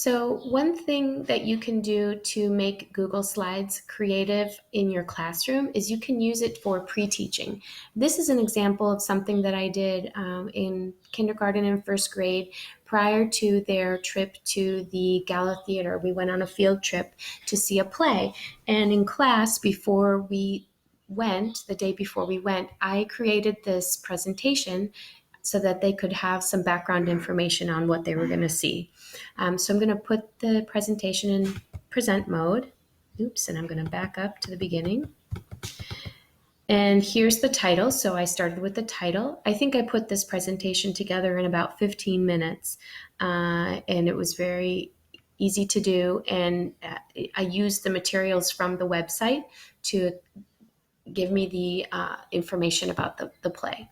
So one thing that you can do to make Google Slides creative in your classroom is you can use it for pre-teaching. This is an example of something that I did in kindergarten and first grade prior to their trip to the Gala Theater. We went on a field trip to see a play. And in class, before we went, the day before we went, I created this presentation so that they could have some background information on what they were going to see. So I'm going to put the presentation in present mode. Oops, and I'm going to back up to the beginning. And here's the title. So I started with the title. I think I put this presentation together in about 15 minutes, and it was very easy to do. And I used the materials from the website to give me the information about the play.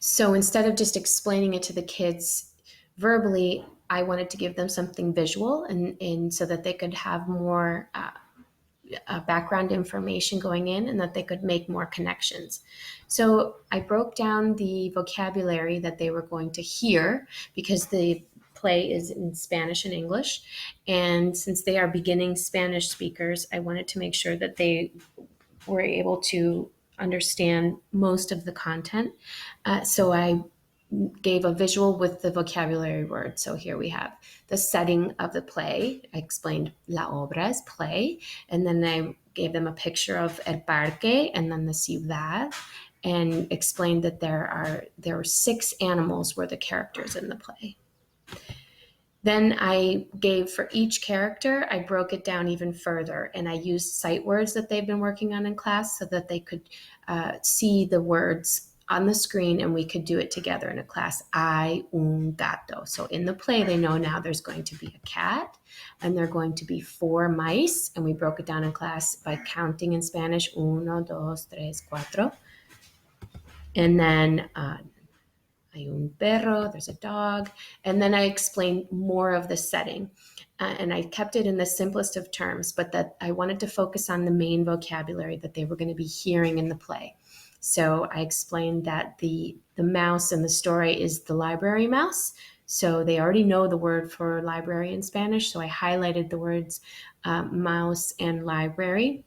So instead of just explaining it to the kids verbally, I wanted to give them something visual and so that they could have more background information going in and that they could make more connections. So I broke down the vocabulary that they were going to hear because the play is in Spanish and English. And since they are beginning Spanish speakers, I wanted to make sure that they were able to understand most of the content. So I gave a visual with the vocabulary word. So here we have the setting of the play. I explained la obra is play, and then I gave them a picture of el parque and then the ciudad, and explained that there were 6 animals were the characters in the play. Then I gave for each character, I broke it down even further, and I used sight words that they've been working on in class so that they could see the words on the screen and we could do it together in a class. Hay un gato. So in the play, they know now there's going to be a cat and there are going to be 4 mice, and we broke it down in class by counting in Spanish, 1, 2, 3, 4. And then hay un perro, there's a dog. And then I explained more of the setting. And I kept it in the simplest of terms, but that I wanted to focus on the main vocabulary that they were going to be hearing in the play. So I explained that the mouse in the story is the library mouse. So they already know the word for library in Spanish. So I highlighted the words mouse and library.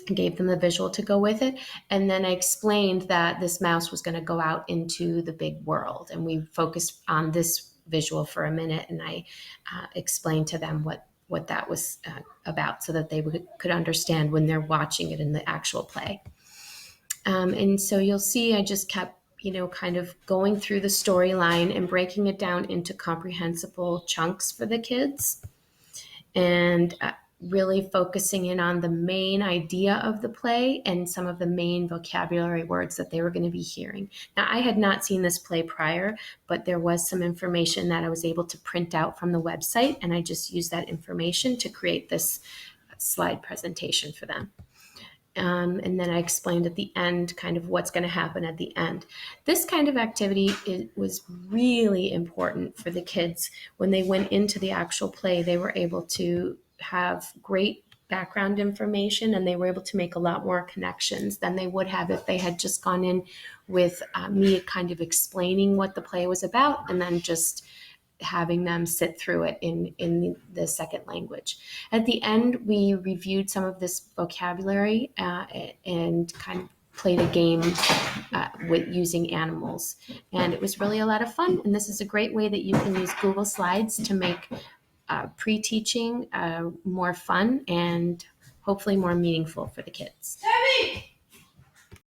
Gave them the visual to go with it. And then I explained that this mouse was going to go out into the big world. And we focused on this visual for a minute. And I explained to them what that was about so that they could understand when they're watching it in the actual play. And so you'll see I just kept, kind of going through the storyline and breaking it down into comprehensible chunks for the kids. And really focusing in on the main idea of the play and some of the main vocabulary words that they were going to be hearing. Now, I had not seen this play prior, but there was some information that I was able to print out from the website, and I just used that information to create this slide presentation for them. And then I explained at the end kind of what's going to happen at the end. This kind of activity was really important for the kids. When they went into the actual play, they were able to have great background information, and they were able to make a lot more connections than they would have if they had just gone in with me kind of explaining what the play was about and then just having them sit through it in the second language. At the end, we reviewed some of this vocabulary and kind of played a game with using animals. And it was really a lot of fun. And this is a great way that you can use Google Slides to make pre-teaching more fun and hopefully more meaningful for the kids.